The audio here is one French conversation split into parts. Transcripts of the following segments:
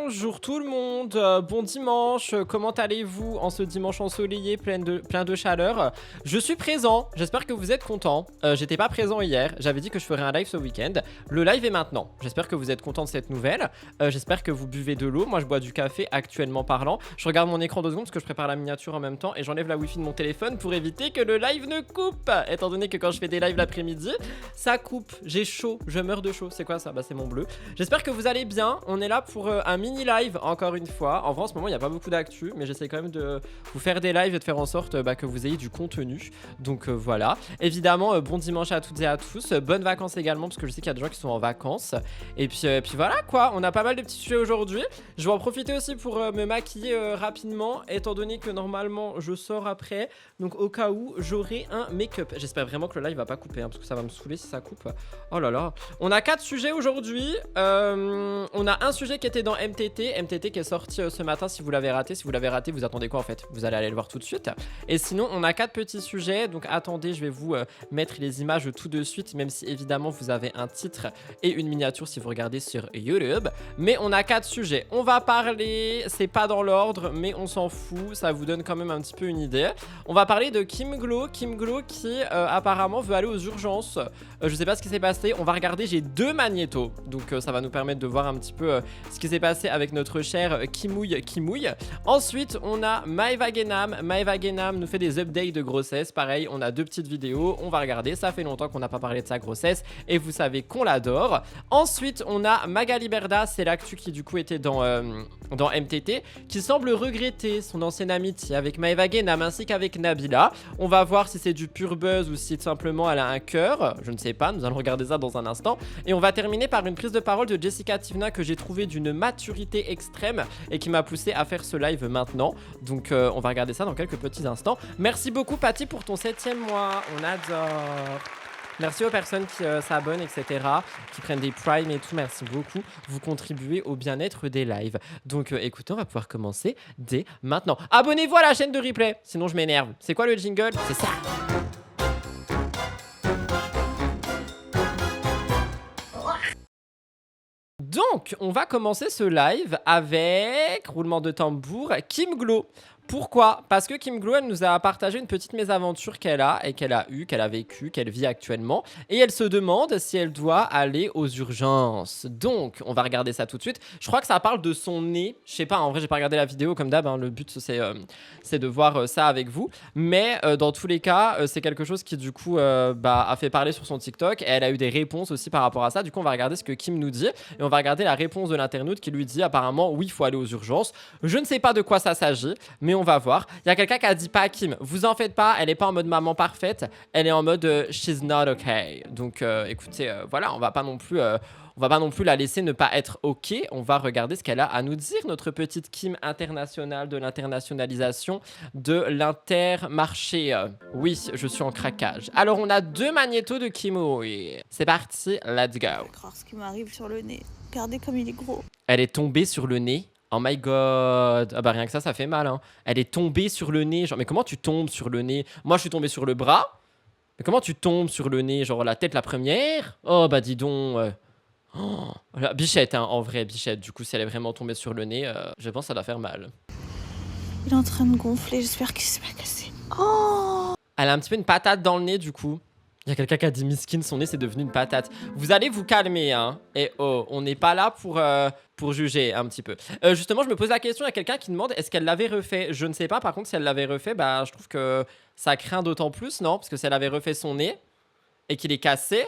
Bonjour tout le monde, bon dimanche, comment allez-vous en ce dimanche ensoleillé plein de chaleur? Je suis présent, j'espère que vous êtes contents. J'étais pas présent hier, j'avais dit que je ferais un live ce week-end. Le live est maintenant, j'espère que vous êtes contents de cette nouvelle. J'espère que vous buvez de l'eau, moi je bois du café actuellement parlant. Je regarde mon écran 2 secondes parce que je prépare la miniature en même temps et j'enlève la wifi de mon téléphone pour éviter que le live ne coupe. Étant donné que quand je fais des lives l'après-midi, ça coupe, j'ai chaud, je meurs de chaud. C'est quoi ça? Bah c'est mon bleu. J'espère que vous allez bien, on est là pour un mini live encore une fois. En vrai en ce moment il n'y a pas beaucoup d'actu, mais j'essaie quand même de vous faire des lives et de faire en sorte que vous ayez du contenu. Donc voilà, évidemment bon dimanche à toutes et à tous, bonnes vacances également parce que je sais qu'il y a des gens qui sont en vacances. Et puis voilà quoi, on a pas mal de petits sujets aujourd'hui. Je vais en profiter aussi pour me maquiller rapidement, étant donné que normalement je sors après. Donc au cas où j'aurai un make-up. J'espère vraiment que le live va pas couper parce que ça va me saouler si ça coupe. Oh là là. On a 4 sujets aujourd'hui. On a un sujet qui était dans MTT qui est sorti ce matin si vous l'avez raté. Si vous l'avez raté, vous attendez quoi en fait? Vous allez aller le voir tout de suite. Et sinon on a 4 petits sujets. Donc attendez, je vais vous mettre les images tout de suite, même si évidemment vous avez un titre et une miniature si vous regardez sur YouTube. Mais on a 4 sujets. On va parler, c'est pas dans l'ordre, mais on s'en fout, ça vous donne quand même un petit peu une idée. On va parler de Kim Glow qui apparemment veut aller aux urgences. Je sais pas ce qui s'est passé. On va regarder, j'ai 2 magnétos, donc ça va nous permettre de voir un petit peu ce qui s'est passé avec notre cher Kimouille. Ensuite on a Maeva Genam nous fait des updates de grossesse. Pareil, on a 2 petites vidéos, on va regarder. Ça fait longtemps qu'on n'a pas parlé de sa grossesse et vous savez qu'on l'adore. Ensuite on a Magali Berda, c'est l'actu qui du coup était dans MTT, qui semble regretter son ancienne amitié avec Maeva Genam ainsi qu'avec Nabila. On va voir si c'est du pur buzz ou si simplement elle a un cœur, je ne sais pas, nous allons regarder ça dans un instant. Et on va terminer par une prise de parole de Jessica Tivna que j'ai trouvé d'une maturité extrême et qui m'a poussé à faire ce live maintenant. Donc on va regarder ça dans quelques petits instants. Merci beaucoup Patty pour ton 7e mois, on adore. Merci aux personnes qui s'abonnent, etc., qui prennent des primes et tout, merci beaucoup. Vous contribuez au bien-être des lives. Donc écoutez, on va pouvoir commencer dès maintenant. Abonnez-vous à la chaîne de replay, sinon je m'énerve. C'est quoi le jingle? C'est ça. Donc, on va commencer ce live avec, roulement de tambour, Kim Glow. Pourquoi? Parce que Kim Glow, elle nous a partagé une petite mésaventure qu'elle a et qu'elle a eue, qu'elle a vécue, qu'elle vit actuellement. Et elle se demande si elle doit aller aux urgences. Donc, on va regarder ça tout de suite. Je crois que ça parle de son nez. Je sais pas, en vrai, j'ai pas regardé la vidéo comme d'hab. Le but, c'est de voir ça avec vous. Mais dans tous les cas, c'est quelque chose qui, du coup, a fait parler sur son TikTok. Et elle a eu des réponses aussi par rapport à ça. Du coup, on va regarder ce que Kim nous dit. Et on va regarder la réponse de l'internaute qui lui dit apparemment, oui, il faut aller aux urgences. Je ne sais pas de quoi ça s'agit, mais on va voir. Il y a quelqu'un qui a dit pas à Kim, vous en faites pas, elle est pas en mode maman parfaite, elle est en mode she's not okay. Donc écoutez, voilà, on va pas non plus la laisser ne pas être ok. On va regarder ce qu'elle a à nous dire, notre petite Kim internationale de l'internationalisation de l'intermarché. Oui, je suis en craquage. Alors on a 2 magnétos de Kim. Oui. C'est parti, let's go. Ce qui m'arrive sur le nez. Regardez comme il est gros. Elle est tombée sur le nez. Oh my god. Ah bah rien que ça fait mal hein. Elle est tombée sur le nez. Genre mais comment tu tombes sur le nez? Moi je suis tombé sur le bras. Mais comment tu tombes sur le nez? Genre la tête la première? Oh bah dis donc. Oh, Bichette hein, en vrai Bichette. Du coup si elle est vraiment tombée sur le nez, je pense que ça doit faire mal. Il est en train de gonfler, j'espère qu'il s'est pas cassé. Oh! Elle a un petit peu une patate dans le nez du coup. Il y a quelqu'un qui a dit miskin, son nez c'est devenu une patate. Vous allez vous calmer hein. Et oh, on n'est pas là pour juger un petit peu. Justement, je me pose la question, il y a quelqu'un qui demande est-ce qu'elle l'avait refait? Je ne sais pas, par contre si elle l'avait refait, bah je trouve que ça craint d'autant plus, non? Parce que si elle avait refait son nez et qu'il est cassé,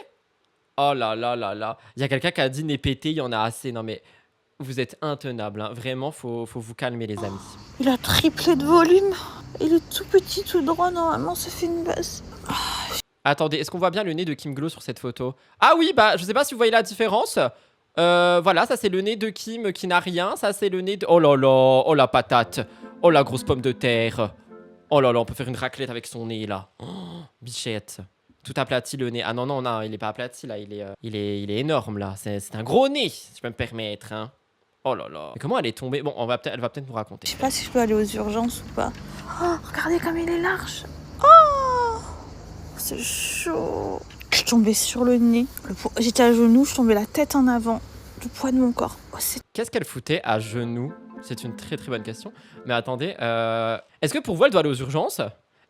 oh là là là là. Il y a quelqu'un qui a dit nez pété, il y en a assez. Non mais vous êtes intenable, hein. Vraiment, faut vous calmer les amis. Il a triplé de volume. Il est tout petit, tout droit, normalement ça fait une base. Attendez, est-ce qu'on voit bien le nez de Kim Glow sur cette photo? Ah oui, bah je sais pas si vous voyez la différence. Voilà, ça c'est le nez de Kim qui n'a rien. Ça c'est le nez de... Oh là là, oh la patate. Oh la grosse pomme de terre. Oh là là, on peut faire une raclette avec son nez là. Oh, bichette. Tout aplati le nez. Ah non, non, non, il est pas aplati là, il est énorme là. C'est un gros nez, si je peux me permettre. Hein. Oh là là. Mais comment elle est tombée? Bon, elle va peut-être nous raconter. Je sais pas si je peux aller aux urgences ou pas. Oh, regardez comme il est large. Oh, c'est chaud. Je suis tombée sur le nez. J'étais à genoux, je suis tombée la tête en avant. Le poids de mon corps. c'est... Qu'est-ce qu'elle foutait à genoux? C'est une très très bonne question. Mais attendez, est-ce que pour vous, elle doit aller aux urgences?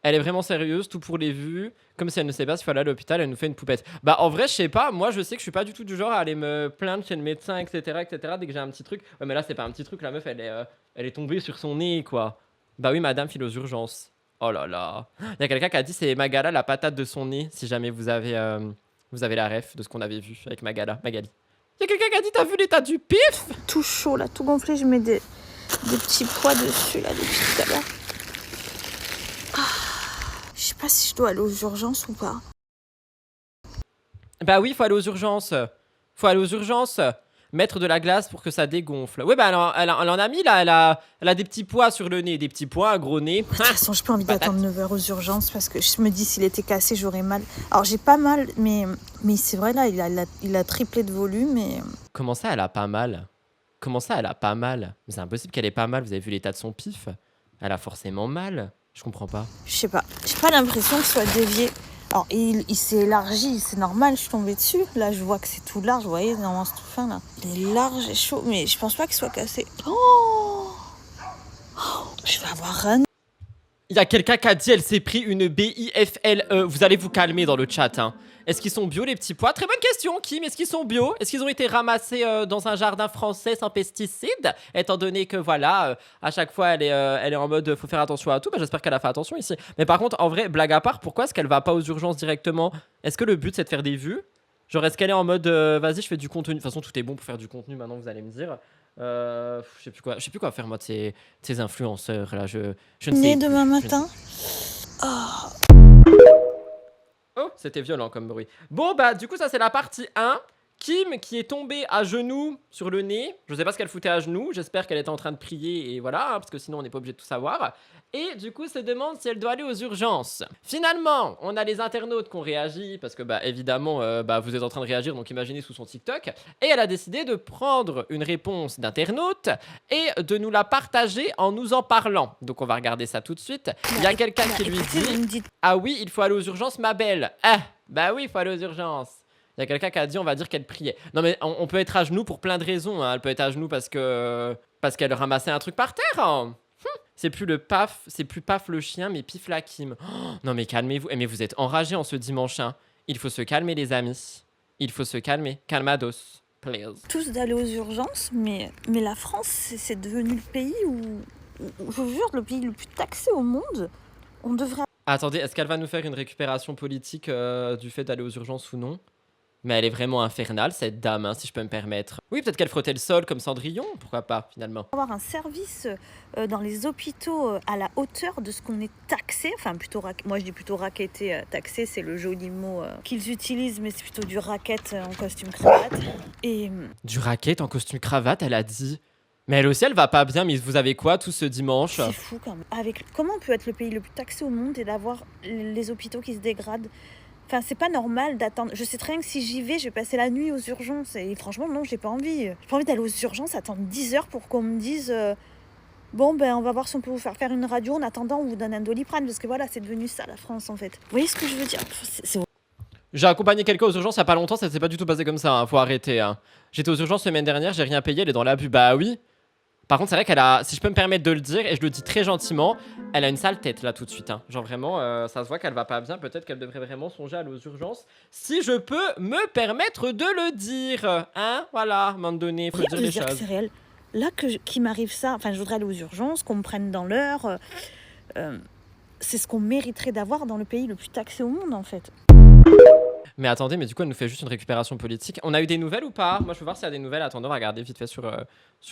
Elle est vraiment sérieuse, tout pour les vues. Comme si elle ne sait pas s'il faut aller à l'hôpital, elle nous fait une poupette. Bah en vrai, je sais pas. Moi, je sais que je suis pas du tout du genre à aller me plaindre chez le médecin, etc., etc. Dès que j'ai un petit truc. Ouais, mais là, c'est pas un petit truc. La meuf, elle est tombée sur son nez, quoi. Bah oui, madame file aux urgences. Oh là là. Il y a quelqu'un qui a dit c'est Magala la patate de son nez. Si jamais vous avez la ref de ce qu'on avait vu avec Magali. Il y a quelqu'un qui a dit t'as vu l'état du pif? Tout chaud, là, tout gonflé. Je mets des petits poids dessus, là, depuis tout à l'heure. Je sais pas si je dois aller aux urgences ou pas. Bah oui, faut aller aux urgences. Faut aller aux urgences. Mettre de la glace pour que ça dégonfle. Ouais, bah elle en a mis là. Elle a des petits pois sur le nez. Des petits pois, un gros nez. De toute façon, j'ai pas envie Patate. d'attendre 9 heures aux urgences parce que je me dis s'il était cassé, j'aurais mal. Alors, j'ai pas mal, mais c'est vrai, là, il a triplé de volume et... Comment ça, elle a pas mal? Comment ça, elle a pas mal? Mais c'est impossible qu'elle ait pas mal. Vous avez vu l'état de son pif? Elle a forcément mal. Je comprends pas. Je sais pas. J'ai pas l'impression qu'il soit dévié. Alors, il s'est élargi, c'est normal, je suis tombée dessus. Là, je vois que c'est tout large, vous voyez, normalement, c'est tout fin, là. Il est large et chaud, mais je pense pas qu'il soit cassé. Oh, je vais avoir un... Il y a quelqu'un qui a dit elle s'est pris une BIFLE. Vous allez vous calmer dans le chat, hein. Est-ce qu'ils sont bio les petits pois? Très bonne question, Kim. Est-ce qu'ils sont bio? Est-ce qu'ils ont été ramassés dans un jardin français sans pesticides? Étant donné que voilà, à chaque fois elle est en mode faut faire attention à tout. Bah, j'espère qu'elle a fait attention ici. Mais par contre, en vrai, blague à part, pourquoi est-ce qu'elle va pas aux urgences directement? Est-ce que le but c'est de faire des vues? Genre est-ce qu'elle est en mode vas-y je fais du contenu? De toute façon tout est bon pour faire du contenu maintenant, vous allez me dire. Je sais plus quoi faire moi de ces influenceurs là. Je ne sais Né plus. demain Je ne sais matin. Oh, Oh, c'était violent comme bruit. Bon, bah, du coup, ça, c'est la partie 1. Kim qui est tombée à genoux sur le nez. Je sais pas ce qu'elle foutait à genoux. J'espère qu'elle était en train de prier et voilà, hein, parce que sinon, on n'est pas obligé de tout savoir. Et du coup, se demande si elle doit aller aux urgences. Finalement, on a les internautes qui ont réagi parce que, bah, évidemment, bah, vous êtes en train de réagir, donc imaginez sous son TikTok. Et elle a décidé de prendre une réponse d'internaute et de nous la partager en nous en parlant. Donc, on va regarder ça tout de suite. Il y a quelqu'un qui lui écoutez, vous me dit dites... ah oui, il faut aller aux urgences, ma belle. Ah, bah oui, il faut aller aux urgences. Il y a quelqu'un qui a dit, on va dire qu'elle priait. Non mais on peut être à genoux pour plein de raisons, hein. Elle peut être à genoux parce qu'elle ramassait un truc par terre, hein. C'est plus paf le chien, mais pif la Kim. Oh, non mais calmez-vous. Mais vous êtes enragés en ce dimanche, hein. Il faut se calmer les amis. Il faut se calmer. Calmados, please. tous d'aller aux urgences, mais la France, c'est devenu le pays où, je vous jure, le pays le plus taxé au monde. On devrait... Attendez, est-ce qu'elle va nous faire une récupération politique du fait d'aller aux urgences ou non? Mais elle est vraiment infernale, cette dame, hein, si je peux me permettre. Oui, peut-être qu'elle frottait le sol comme Cendrillon, pourquoi pas, finalement. avoir un service dans les hôpitaux à la hauteur de ce qu'on est taxé, enfin plutôt moi je dis plutôt racketté, taxé c'est le joli mot qu'ils utilisent, mais c'est plutôt du racket en costume cravate. Et Du racket en costume cravate, elle a dit. Mais elle aussi, elle va pas bien, mais vous avez quoi tout ce dimanche? c'est fou quand même. Comment on peut être le pays le plus taxé au monde et d'avoir les hôpitaux qui se dégradent? Enfin, c'est pas normal d'attendre. Je sais très bien que si j'y vais, je vais passer la nuit aux urgences. Et franchement, non, j'ai pas envie. J'ai pas envie d'aller aux urgences, attendre 10 heures pour qu'on me dise bon, ben, on va voir si on peut vous faire une radio. En attendant, on vous donne un Doliprane. Parce que voilà, c'est devenu ça, la France, en fait. Vous voyez ce que je veux dire? C'est... J'ai accompagné quelqu'un aux urgences il y a pas longtemps, ça s'est pas du tout passé comme ça, hein, faut arrêter. Hein. J'étais aux urgences semaine dernière, j'ai rien payé, elle est dans l'abus. Bah oui. Par contre, c'est vrai qu'elle a, si je peux me permettre de le dire, et je le dis très gentiment, elle a une sale tête là tout de suite. Hein. Genre vraiment, ça se voit qu'elle va pas bien. Peut-être qu'elle devrait vraiment songer à aller aux urgences. Si je peux me permettre de le dire. Hein, voilà, à un moment donné, faut dire les dire que choses. c'est réel. Là, qu'il m'arrive ça, enfin, je voudrais aller aux urgences, qu'on me prenne dans l'heure. C'est ce qu'on mériterait d'avoir dans le pays le plus taxé au monde, en fait. Mais attendez, mais du coup, elle nous fait juste une récupération politique. On a eu des nouvelles ou pas? Moi, je veux voir s'il y a des nouvelles. Attendez, on va regarder vite fait sur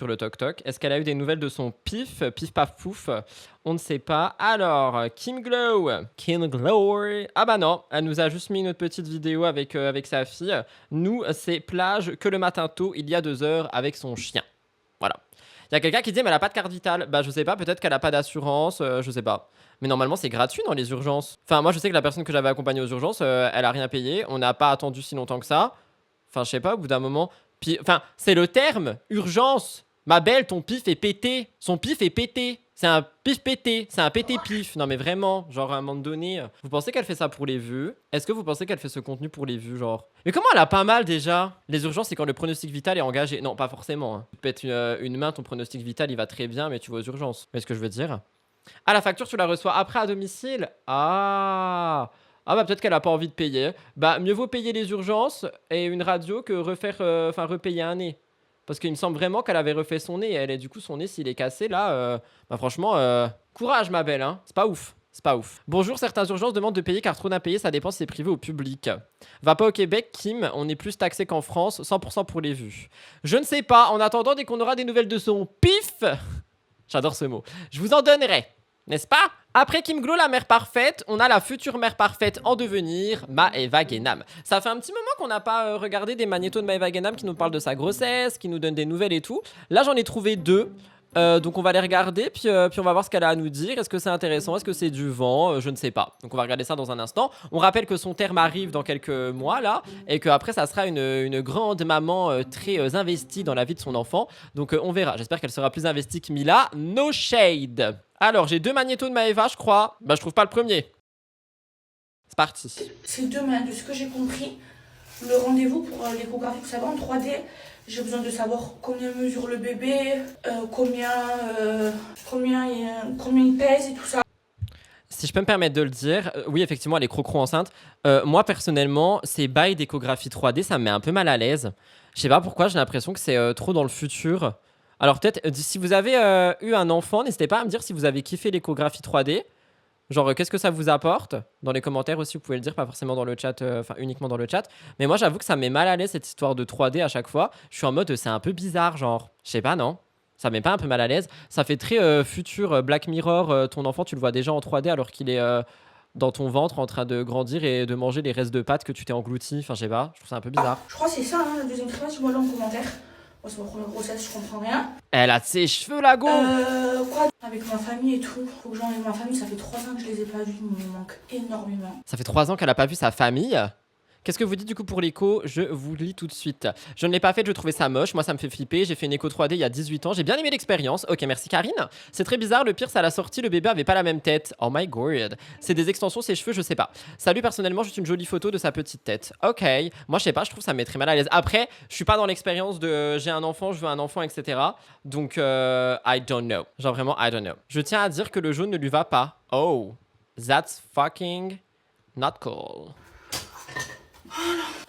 le Tok. Est-ce qu'elle a eu des nouvelles de son pif? Pif, paf, pouf. On ne sait pas. Alors, Kim Glow. Ah bah non, elle nous a juste mis une autre petite vidéo avec sa fille. Nous, c'est plage que le matin tôt, il y a 2 heures, avec son chien. Voilà. Il y a quelqu'un qui dit, mais elle a pas de carte vitale. Bah, je sais pas, peut-être qu'elle a pas d'assurance, je sais pas. Mais normalement, c'est gratuit dans les urgences. Enfin, moi, je sais que la personne que j'avais accompagnée aux urgences, elle a rien payé. On n'a pas attendu si longtemps que ça. Enfin, je sais pas, au bout d'un moment. Puis, enfin, c'est le terme, urgence. Ma belle, ton pif est pété. Son pif est pété. C'est un pif pété, c'est un pété pif. Non mais vraiment, genre à un moment donné, vous pensez qu'elle fait ça pour les vues? Est-ce que vous pensez qu'elle fait ce contenu pour les vues, genre? Mais comment elle a pas mal déjà? Les urgences, c'est quand le pronostic vital est engagé. Non, pas forcément. Hein. Tu peux être une main, ton pronostic vital, il va très bien, mais tu vas aux urgences. Vous voyez ce que je veux dire? Ah, la facture, tu la reçois après à domicile? Ah! Ah bah peut-être qu'elle a pas envie de payer. Bah mieux vaut payer les urgences et une radio que refaire, enfin repayer un nez. Parce qu'il me semble vraiment qu'elle avait refait son nez et elle est du coup son nez s'il est cassé là, bah franchement, courage ma belle, hein. C'est pas ouf. C'est pas ouf. Bonjour, certaines urgences demandent de payer car trop d'impayés, ça dépend si c'est privé ou public. Va pas au Québec, Kim, on est plus taxé qu'en France, 100% pour les vues. Je ne sais pas, en attendant, dès qu'on aura des nouvelles de son pif, j'adore ce mot, je vous en donnerai. N'est-ce pas? Après Kim Glow, la mère parfaite, on a la future mère parfaite en devenir, Maeva Genam. Ça fait un petit moment qu'on n'a pas regardé des magnétos de Maeva Genam qui nous parlent de sa grossesse, qui nous donnent des nouvelles et tout. Là, j'en ai trouvé 2. Donc on va les regarder, puis on va voir ce qu'elle a à nous dire. Est-ce que c'est intéressant? Est-ce que c'est du vent? Je ne sais pas. Donc on va regarder ça dans un instant. On rappelle que son terme arrive dans quelques mois là, et qu'après ça sera une grande maman très investie dans la vie de son enfant. Donc on verra. J'espère qu'elle sera plus investie que Mila. No shade. Alors j'ai 2 magnétos de Maeva, je crois. Bah je trouve pas le premier. C'est parti. C'est demain, de ce que j'ai compris, le rendez-vous pour l'échographie, vous savez, en 3D. J'ai besoin de savoir combien mesure le bébé, combien il pèse et tout ça. Si je peux me permettre de le dire, oui, effectivement, elle est crocro enceinte. Moi, personnellement, ces bails d'échographie 3D, ça me met un peu mal à l'aise. Je sais pas pourquoi, j'ai l'impression que c'est trop dans le futur. Alors peut-être, si vous avez eu un enfant, n'hésitez pas à me dire si vous avez kiffé l'échographie 3D. Genre, qu'est-ce que ça vous apporte? Dans les commentaires aussi, vous pouvez le dire, pas forcément dans le chat, enfin uniquement dans le chat. Mais moi, j'avoue que ça me met mal à l'aise cette histoire de 3D à chaque fois. Je suis en mode, c'est un peu bizarre, genre. Je sais pas, non? Ça me met pas un peu mal à l'aise. Ça fait très futur Black Mirror. Ton enfant, tu le vois déjà en 3D alors qu'il est dans ton ventre en train de grandir et de manger les restes de pâtes que tu t'es englouti. Enfin, je sais pas, je trouve ça un peu bizarre. Je crois que c'est ça, hein, le deuxième trimestre, moi là en commentaire. Moi, c'est ma première grossesse, je comprends rien. Elle a de ses cheveux, la go! Quoi? Avec ma famille et tout. Faut que j'enlève ma famille, ça fait 3 ans que je les ai pas vus, il me manque énormément. Ça fait 3 ans qu'elle a pas vu sa famille. Qu'est-ce que vous dites du coup pour l'écho? Je vous lis tout de suite. Je ne l'ai pas fait, je trouvais ça moche. Moi, ça me fait flipper. J'ai fait une écho 3D il y a 18 ans. J'ai bien aimé l'expérience. Ok, merci Karine. C'est très bizarre. Le pire, c'est à la sortie, le bébé avait pas la même tête. Oh my god. C'est des extensions, ses cheveux, je sais pas. Salut, personnellement, juste une jolie photo de sa petite tête. Ok. Moi, je sais pas, je trouve ça me met très mal à l'aise. Après, je suis pas dans l'expérience de j'ai un enfant, je veux un enfant, etc. Donc, I don't know. Genre vraiment, I don't know. Je tiens à dire que le jaune ne lui va pas. Oh. That's fucking not cool.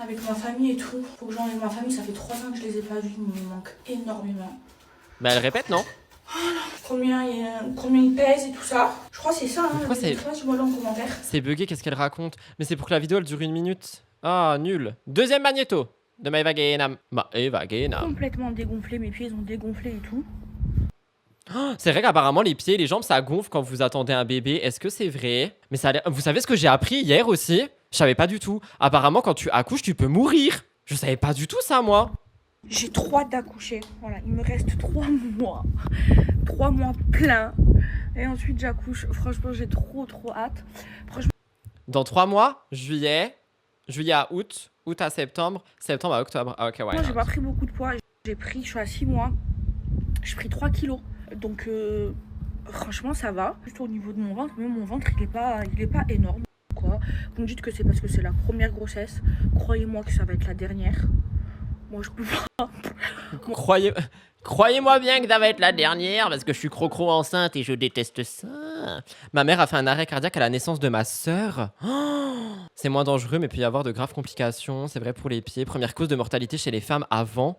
Avec ma famille et tout. Faut que j'enlève ma famille, ça fait 3 ans que je les ai pas vus, il me manque énormément. Bah, elle répète, non? Combien il pèse et tout ça. Je crois que c'est ça, hein. Pourquoi c'est... Dis-moi là en commentaire. C'est bugué, qu'est-ce qu'elle raconte? Mais c'est pour que la vidéo elle dure 1 minute. Ah, nul. Deuxième magnéto de Maeva Genam. Maeva Genam. Complètement dégonflé, mes pieds ils ont dégonflé et tout. Oh, c'est vrai qu'apparemment les pieds et les jambes ça gonfle quand vous attendez un bébé. Est-ce que c'est vrai? Mais ça a l'air... Vous savez ce que j'ai appris hier aussi? Je savais pas du tout. Apparemment quand tu accouches tu peux mourir. Je savais pas du tout ça moi. J'ai 3 d'accoucher. Voilà, il me reste 3 mois. 3 mois pleins. Et ensuite j'accouche. Franchement, j'ai trop hâte. Franchement... Dans 3 mois, juillet à août, août à septembre, septembre à octobre. Ah, ok, ouais. Moi, j'ai pas pris beaucoup de poids. Je suis à 6 mois. J'ai pris 3 kilos. Donc, franchement, ça va. Juste au niveau de mon ventre, mais mon ventre, il est pas énorme. Quoi. Vous me dites que c'est parce que c'est la première grossesse. Croyez-moi que ça va être la dernière. Moi, je peux pas. Croyez-moi bien que ça va être la dernière parce que je suis crocro enceinte et je déteste ça. Ma mère a fait un arrêt cardiaque à la naissance de ma sœur. Oh, c'est moins dangereux mais peut y avoir de graves complications. C'est vrai pour les pieds. Première cause de mortalité chez les femmes avant.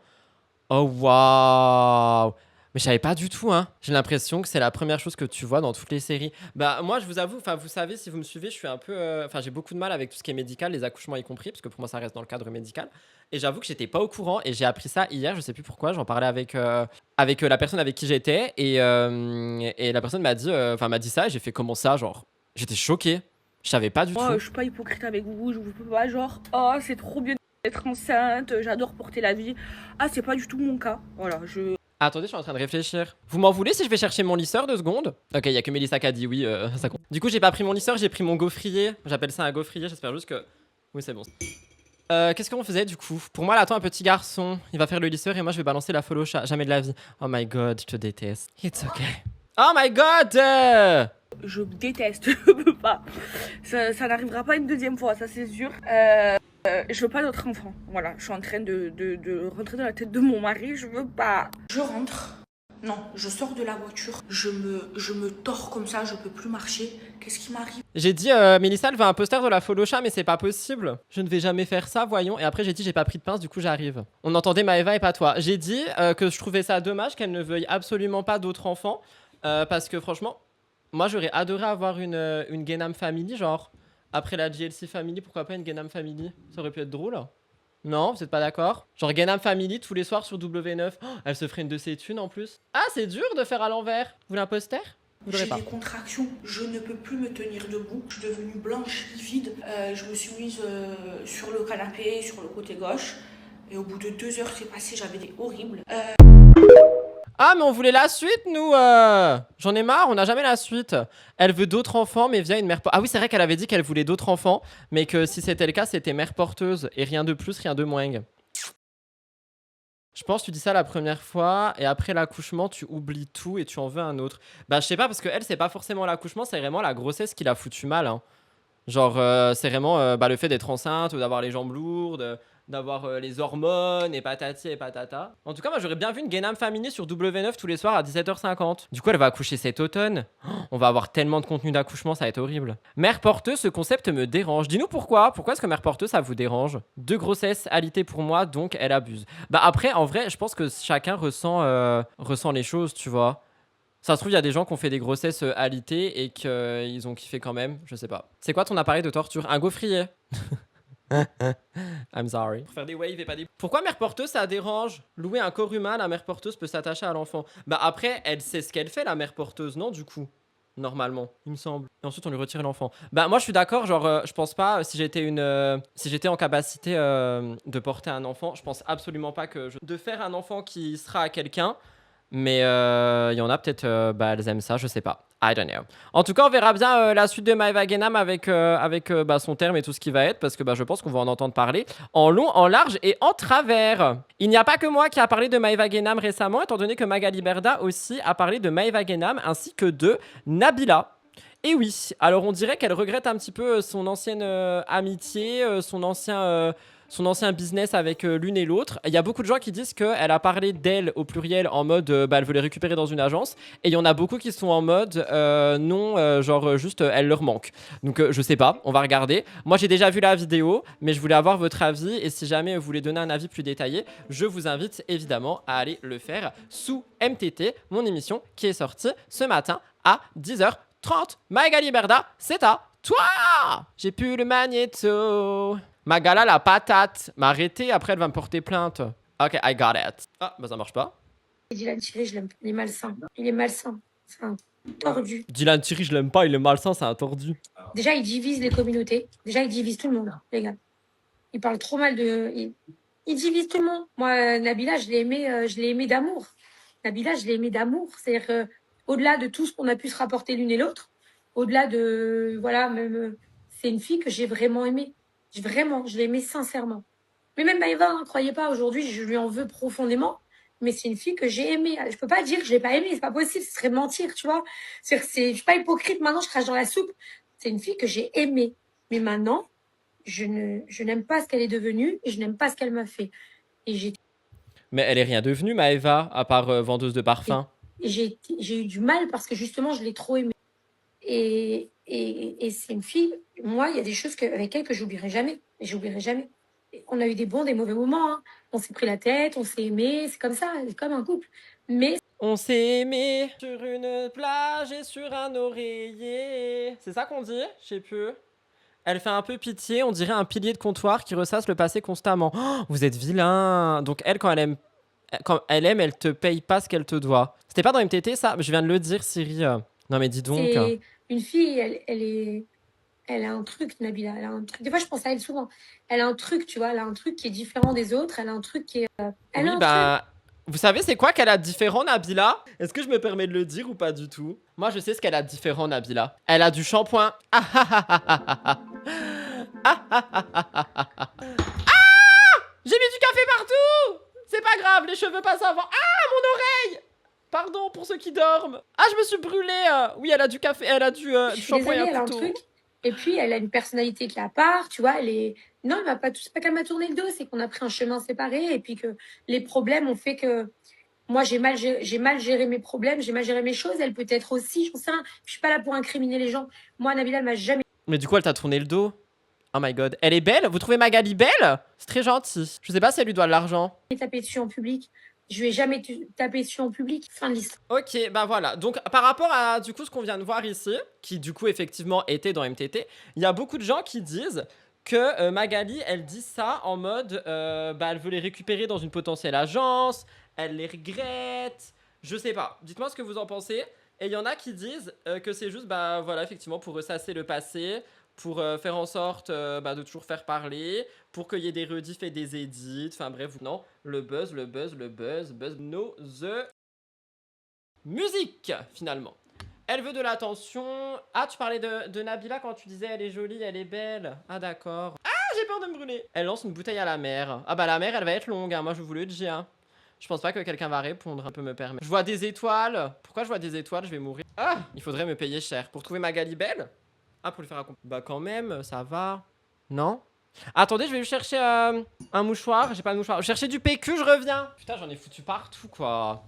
Oh waouh. Mais je savais pas du tout, hein. J'ai l'impression que c'est la première chose que tu vois dans toutes les séries. Bah moi je vous avoue, enfin vous savez si vous me suivez, je suis un peu, enfin j'ai beaucoup de mal avec tout ce qui est médical, les accouchements y compris, parce que pour moi ça reste dans le cadre médical. Et j'avoue que j'étais pas au courant et j'ai appris ça hier, je sais plus pourquoi, j'en parlais avec la personne avec qui j'étais et la personne m'a dit ça et j'ai fait comment ça, genre j'étais choqué, je savais pas du tout. Je suis pas hypocrite avec vous, je vous peux pas genre oh c'est trop bien d'être enceinte, j'adore porter la vie. Ah c'est pas du tout mon cas, voilà Attendez, je suis en train de réfléchir. Vous m'en voulez si je vais chercher mon lisseur 2 secondes? Ok, il y a que Mélissa qui a dit oui, ça compte. Du coup, j'ai pas pris mon lisseur, j'ai pris mon gaufrier. J'appelle ça un gaufrier, j'espère juste que... Oui, c'est bon. Qu'est-ce qu'on faisait du coup? Pour moi, là, attends, un petit garçon. Il va faire le lisseur et moi, je vais balancer la follow chat. Jamais de la vie. Oh my god, je te déteste. It's okay. Oh my god Je déteste, je peux pas. Ça n'arrivera pas une deuxième fois, ça c'est sûr. Je veux pas d'autres enfants. Voilà, je suis en train de rentrer dans la tête de mon mari, je veux pas. Je rentre. Non, je sors de la voiture. Je me tords comme ça, je peux plus marcher. Qu'est-ce qui m'arrive? J'ai dit, Mélissa, elle veut un poster de la Folocha, mais c'est pas possible. Je ne vais jamais faire ça, voyons. Et après, j'ai dit, j'ai pas pris de pince, du coup, j'arrive. On entendait Maëva et pas toi. J'ai dit que je trouvais ça dommage qu'elle ne veuille absolument pas d'autres enfants. Parce que franchement, moi, j'aurais adoré avoir une Genam Family, genre. Après la GLC Family, pourquoi pas une Genam Family? Ça aurait pu être drôle. Non, vous êtes pas d'accord? Genre Genam Family tous les soirs sur W9. Oh, elle se ferait une de ses thunes en plus. Ah, c'est dur de faire à l'envers. Vous voulez un poster? J'ai des contractions, je ne peux plus me tenir debout. Je suis devenue blanche, livide. Je me suis mise sur le canapé, sur le côté gauche. Et au bout de 2 heures, c'est passé, j'avais des horribles. Ah, mais on voulait la suite, nous J'en ai marre, on n'a jamais la suite. Elle veut d'autres enfants, mais via une mère... Ah oui, c'est vrai qu'elle avait dit qu'elle voulait d'autres enfants, mais que si c'était le cas, c'était mère porteuse. Et rien de plus, rien de moins. Je pense que tu dis ça la première fois, et après l'accouchement, tu oublies tout et tu en veux un autre. Bah, je sais pas, parce que elle, c'est pas forcément l'accouchement, c'est vraiment la grossesse qui l'a foutu mal. Hein. Genre, c'est vraiment le fait d'être enceinte, ou d'avoir les jambes lourdes, d'avoir les hormones, et patati et patata. En tout cas, moi, j'aurais bien vu une Genam Family sur W9 tous les soirs à 17h50. Du coup, elle va accoucher cet automne. Oh, on va avoir tellement de contenu d'accouchement, ça va être horrible. Mère porteuse, ce concept me dérange. Dis-nous pourquoi. Pourquoi est-ce que mère porteuse, ça vous dérange? 2 grossesses alitées pour moi, donc elle abuse. Bah après, en vrai, je pense que chacun ressent les choses, tu vois. Ça se trouve, il y a des gens qui ont fait des grossesses alitées et qu'ils ont kiffé quand même. Je sais pas. C'est quoi ton appareil de torture? Un gaufrier. I'm sorry. Pour faire des waves et pas des... Pourquoi mère porteuse, ça dérange? Louer un corps humain, la mère porteuse peut s'attacher à l'enfant. Bah après, elle sait ce qu'elle fait, la mère porteuse, non, du coup? Normalement, il me semble. Et ensuite, on lui retire l'enfant. Bah moi, je suis d'accord, genre, je pense pas, si j'étais en capacité de porter un enfant, je pense absolument pas que... De faire un enfant qui sera à quelqu'un... Mais il y en a peut-être, elles aiment ça, je sais pas. I don't know. En tout cas, on verra bien la suite de Maëva Genam avec son terme et tout ce qui va être, parce que je pense qu'on va en entendre parler en long, en large et en travers. Il n'y a pas que moi qui a parlé de Maëva Genam récemment, étant donné que Magali Berda aussi a parlé de Maëva Genam ainsi que de Nabila. Et oui, alors on dirait qu'elle regrette un petit peu son ancienne amitié, son ancien business avec l'une et l'autre. Il y a beaucoup de gens qui disent qu'elle a parlé d'elle au pluriel en mode elle veut les récupérer dans une agence. Et il y en a beaucoup qui sont en mode non, juste elle leur manque. Donc je sais pas, on va regarder. Moi j'ai déjà vu la vidéo, mais je voulais avoir votre avis. Et si jamais vous voulez donner un avis plus détaillé, je vous invite évidemment à aller le faire sous MTT, mon émission qui est sortie ce matin à 10h30. Magali Berda, c'est à toi. J'ai plus le magnéto. Magala la patate m'a arrêté, après elle va me porter plainte. Ok, I got it. Ah, bah ça marche pas. Dylan Thierry, je l'aime. Il est malsain. Il est malsain. C'est un tordu. Dylan Thierry, je l'aime pas, il est malsain, c'est un tordu. Déjà, il divise les communautés. Déjà, il divise tout le monde, les gars. Il parle trop mal de... Il divise tout le monde. Moi, Nabila, je l'ai aimé d'amour. Nabila, je l'ai aimé d'amour. C'est-à-dire au-delà de tout ce qu'on a pu se rapporter l'une et l'autre, au-delà de... Voilà, même... c'est une fille que j'ai vraiment aimée. Vraiment, je l'ai aimée sincèrement. Mais même Maëva, hein, croyez pas, aujourd'hui, je lui en veux profondément. Mais c'est une fille que j'ai aimée. Je peux pas dire que je l'ai pas aimée, c'est pas possible, ce serait mentir, tu vois. Je suis pas hypocrite, maintenant je crache dans la soupe. C'est une fille que j'ai aimée. Mais maintenant, je n'aime pas ce qu'elle est devenue et je n'aime pas ce qu'elle m'a fait. Et Mais elle est rien devenue, Maëva, à part vendeuse de parfums. Et j'ai eu du mal parce que justement, je l'ai trop aimée. Et c'est une fille, moi, il y a des choses avec elle que j'oublierai jamais. Et j'oublierai jamais. On a eu des bons, des mauvais moments. Hein. On s'est pris la tête, on s'est aimé. C'est comme ça, c'est comme un couple. Mais on s'est aimé sur une plage et sur un oreiller. C'est ça qu'on dit? Je sais plus. Elle fait un peu pitié, on dirait un pilier de comptoir qui ressasse le passé constamment. Oh, vous êtes vilain. Donc elle, quand elle aime, elle te paye pas ce qu'elle te doit. C'était pas dans MTT ça? Je viens de le dire, Siri. Non mais dis donc. C'est une fille, elle a un truc, Nabila. Elle a un truc. Des fois, je pense à elle souvent. Elle a un truc, tu vois. Elle a un truc qui est différent des autres. Elle a un truc qui est. Oui, vous savez, c'est quoi qu'elle a de différent, Nabila? Est-ce que je me permets de le dire ou pas du tout? Moi, je sais ce qu'elle a de différent, Nabila. Elle a du shampoing. Ah j'ai mis du café partout. C'est pas grave, les cheveux passent avant. Ah, mon oreille. pardon pour ceux qui dorment. Ah, je me suis brûlée. Oui, elle a du café, elle a du Je suis shampoing et désolée, elle a un un couteau. truc. Et puis, elle a une personnalité qui est à part, tu vois. Elle est... Non, elle m'a pas... c'est pas qu'elle m'a tourné le dos, c'est qu'on a pris un chemin séparé et puis que les problèmes ont fait que moi, j'ai mal géré mes problèmes, j'ai mal géré mes choses. Elle peut-être aussi, j'en sais rien. Je suis pas là pour incriminer les gens. Moi, Nabila, elle m'a jamais Mais du coup, elle t'a tourné le dos. Oh my god. Elle est belle? Vous trouvez Magali belle? C'est très gentil. Je sais pas si elle lui doit de l'argent. tapé dessus en public. Je lui ai jamais tapé dessus en public. Fin de l'histoire. Ok, bah voilà. Donc par rapport à du coup ce qu'on vient de voir ici, qui du coup effectivement était dans MTT, il y a beaucoup de gens qui disent que Magali, elle dit ça en mode, bah elle veut les récupérer dans une potentielle agence, elle les regrette, je sais pas. Dites-moi ce que vous en pensez. Et il y en a qui disent que c'est juste, bah voilà, effectivement, pour ressasser le passé, pour faire en sorte bah, de toujours faire parler, pour qu'il y ait des rediffs et des edits, enfin bref, non, le buzz, no the musique, finalement. Elle veut de l'attention. Ah, tu parlais de Nabila quand tu disais elle est jolie, elle est belle. Ah, d'accord. Ah, j'ai peur de me brûler. Elle lance une bouteille à la mer. Ah, bah la mer, elle va être longue, hein. Moi, je vous le dis. Hein. Je pense pas que quelqu'un va répondre, un peu me permettre. Je vois des étoiles. Pourquoi je vois des étoiles? Je vais mourir. Ah, il faudrait me payer cher. Pour trouver Magali belle? Ah, pour lui faire un... Bah, quand même, ça va. Non? Attendez, je vais lui chercher un mouchoir. J'ai pas de mouchoir. Chercher du PQ, je reviens. Putain, j'en ai foutu partout, quoi.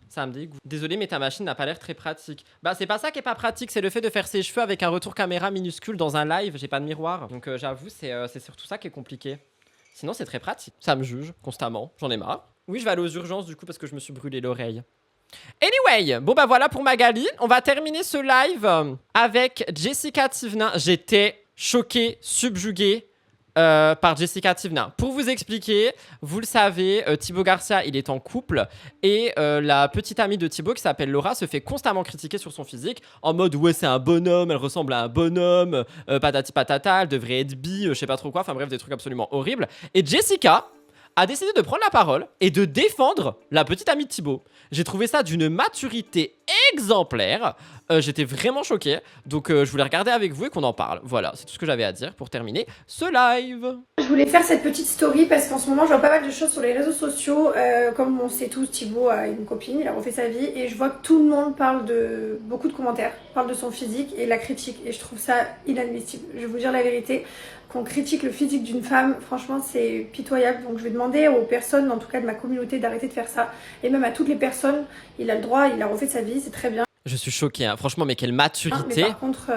Ça me dégoûte. Désolé, mais ta machine n'a pas l'air très pratique. Bah, c'est pas ça qui est pas pratique, c'est le fait de faire ses cheveux avec un retour caméra minuscule dans un live. J'ai pas de miroir. Donc, j'avoue, c'est surtout ça qui est compliqué. Sinon, c'est très pratique. Ça me juge constamment. J'en ai marre. Oui, je vais aller aux urgences du coup parce que je me suis brûlé l'oreille. Anyway, bon bah voilà pour Magali. On va terminer ce live avec Jessica Tivna. J'étais choqué, subjugué par Jessica Tivna. Pour vous expliquer, vous le savez, Thibaut Garcia, il est en couple et la petite amie de Thibaut qui s'appelle Laura se fait constamment critiquer sur son physique en mode ouais c'est un bonhomme, elle ressemble à un bonhomme, patati patata, elle devrait être bi, je sais pas trop quoi, enfin bref des trucs absolument horribles. Et Jessica a décidé de prendre la parole et de défendre la petite amie de Thibaut. J'ai trouvé ça d'une maturité exemplaire. J'étais vraiment choqué. Donc je voulais regarder avec vous et qu'on en parle. Voilà, c'est tout ce que j'avais à dire pour terminer ce live. Je voulais faire cette petite story parce qu'en ce moment je vois pas mal de choses sur les réseaux sociaux. Comme on sait tous, Thibaut a une copine, il a refait sa vie et je vois que tout le monde parle de beaucoup de commentaires, parle de son physique et la critique et je trouve ça inadmissible. Je vais vous dire la vérité, qu'on critique le physique d'une femme, franchement c'est pitoyable. Donc je vais demander aux personnes, en tout cas de ma communauté, d'arrêter de faire ça et même à toutes les personnes, il a le droit, il a refait sa vie, c'est très bien. Je suis choquée, hein. Franchement, mais quelle Mais maturité. par contre,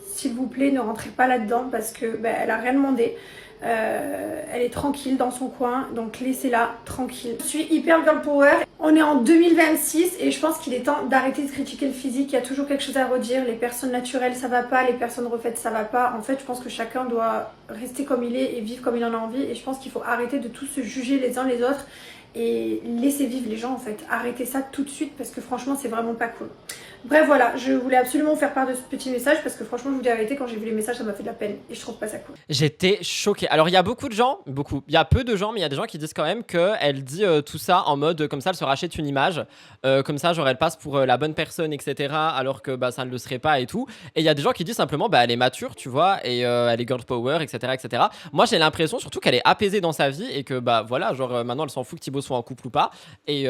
s'il vous plaît, ne rentrez pas là-dedans parce que bah, elle a rien demandé. Elle est tranquille dans son coin, donc laissez-la tranquille. Je suis hyper girl power. On est en 2026 et je pense qu'il est temps d'arrêter de critiquer le physique. Il y a toujours quelque chose à redire. Les personnes naturelles, ça va pas. Les personnes refaites, ça va pas. En fait, je pense que chacun doit rester comme il est et vivre comme il en a envie. Et je pense qu'il faut arrêter de tous se juger les uns les autres et laisser vivre les gens en fait. Arrêtez ça tout de suite parce que franchement, c'est vraiment pas cool. Bref, voilà, je voulais absolument vous faire part de ce petit message parce que franchement, je vous dis la vérité, quand j'ai vu les messages, ça m'a fait de la peine et je trouve pas ça cool. J'étais choquée. Alors, il y a beaucoup de gens, il y a peu de gens, mais il y a des gens qui disent quand même qu'elle dit tout ça en mode comme ça, elle se rachète une image, comme ça, genre elle passe pour la bonne personne, etc. Alors que bah, ça ne le serait pas et tout. Et il y a des gens qui disent simplement, bah, elle est mature, tu vois, et elle est girl power, etc. etc. Moi, j'ai l'impression surtout qu'elle est apaisée dans sa vie et que, bah voilà, genre maintenant, elle s'en fout que Thibaut soit en couple ou pas. Et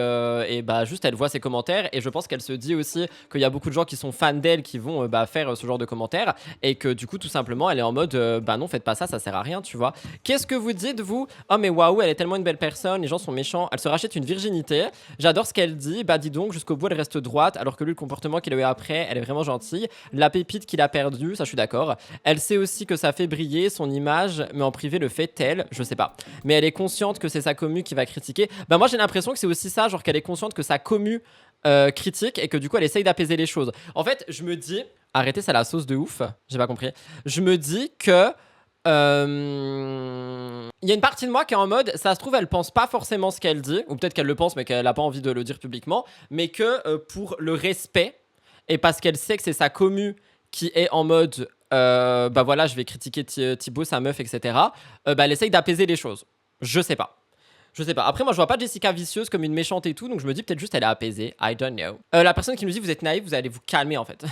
bah, juste, elle voit ses commentaires et je pense qu'elle se dit aussi qu'il y a beaucoup de gens qui sont fans d'elle qui vont bah, faire ce genre de commentaires et que du coup tout simplement elle est en mode bah non faites pas ça, ça sert à rien tu vois. Qu'est-ce que vous dites vous? Oh mais waouh elle est tellement une belle personne, les gens sont méchants, elle se rachète une virginité. J'adore ce qu'elle dit, bah dis donc jusqu'au bout elle reste droite alors que lui le comportement qu'il a eu après elle est vraiment gentille. La pépite qu'il a perdue, ça je suis d'accord. Elle sait aussi que ça fait briller son image mais en privé le fait-elle? Je sais pas. Mais elle est consciente que c'est sa commu qui va critiquer. Bah moi j'ai l'impression que c'est aussi ça, genre qu'elle est consciente que sa commu critique et que du coup elle essaye d'apaiser les choses. En fait je me dis, arrêtez ça la sauce de ouf, j'ai pas compris. Je me dis que il y a une partie de moi qui est en mode ça se trouve elle pense pas forcément ce qu'elle dit ou peut-être qu'elle le pense mais qu'elle a pas envie de le dire publiquement, mais que pour le respect et parce qu'elle sait que c'est sa commu qui est en mode bah voilà je vais critiquer Thibaut sa meuf etc. Bah elle essaye d'apaiser les choses. Je sais pas. Après, moi, je vois pas Jessica vicieuse comme une méchante et tout, donc je me dis peut-être juste elle est apaisée. I don't know. La personne qui nous dit vous êtes naïf, vous allez vous calmer en fait.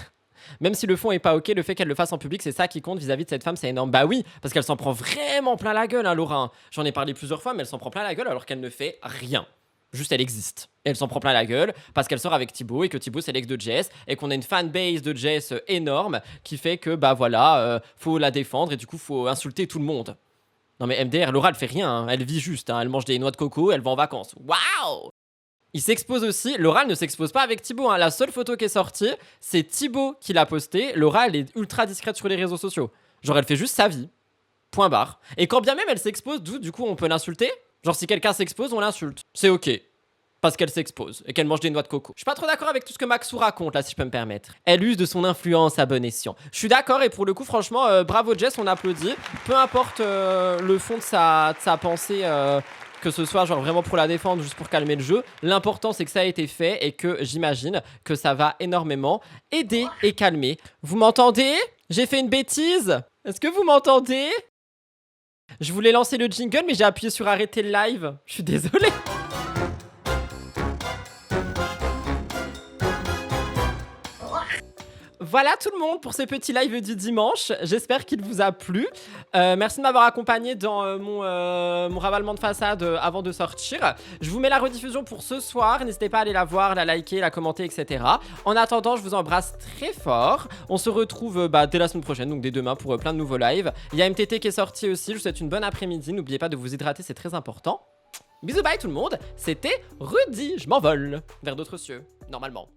Même si le fond est pas ok, le fait qu'elle le fasse en public, c'est ça qui compte vis-à-vis de cette femme, c'est énorme. Bah oui, parce qu'elle s'en prend vraiment plein la gueule, hein, Laura. J'en ai parlé plusieurs fois, mais elle s'en prend plein la gueule alors qu'elle ne fait rien. Juste elle existe. Et elle s'en prend plein la gueule parce qu'elle sort avec Thibaut et que Thibaut c'est l'ex de Jess et qu'on a une fanbase de Jess énorme qui fait que bah voilà, faut la défendre et du coup faut insulter tout le monde. Non mais MDR, Laura elle fait rien, hein. Elle vit juste, hein. Elle mange des noix de coco, elle va en vacances. Waouh! Il s'expose aussi, Laura elle ne s'expose pas avec Thibaut, hein. La seule photo qui est sortie, c'est Thibaut qui l'a postée. Laura elle est ultra discrète sur les réseaux sociaux. Genre elle fait juste sa vie. Point barre. Et quand bien même elle s'expose, du coup on peut l'insulter. Genre si quelqu'un s'expose, on l'insulte. C'est ok. Parce qu'elle s'expose et qu'elle mange des noix de coco. Je suis pas trop d'accord avec tout ce que Maxou raconte là, si je peux me permettre. Elle use de son influence à bon escient. Je suis d'accord et pour le coup, franchement, bravo Jess, on applaudit. Peu importe le fond de sa pensée, que ce soit genre vraiment pour la défendre, juste pour calmer le jeu. L'important c'est que ça a été fait et que j'imagine que ça va énormément aider et calmer. Vous m'entendez? J'ai fait une bêtise? Est-ce que vous m'entendez? Je voulais lancer le jingle mais j'ai appuyé sur arrêter le live. Je suis désolé. Voilà tout le monde pour ce petit live du dimanche. J'espère qu'il vous a plu. Merci de m'avoir accompagné dans mon ravalement de façade avant de sortir. Je vous mets la rediffusion pour ce soir. N'hésitez pas à aller la voir, la liker, la commenter, etc. En attendant, je vous embrasse très fort. On se retrouve dès la semaine prochaine, donc dès demain, pour plein de nouveaux lives. Il y a MTT qui est sorti aussi. Je vous souhaite une bonne après-midi. N'oubliez pas de vous hydrater, c'est très important. Bisous, bye tout le monde. C'était Rudy. Je m'envole vers d'autres cieux, normalement.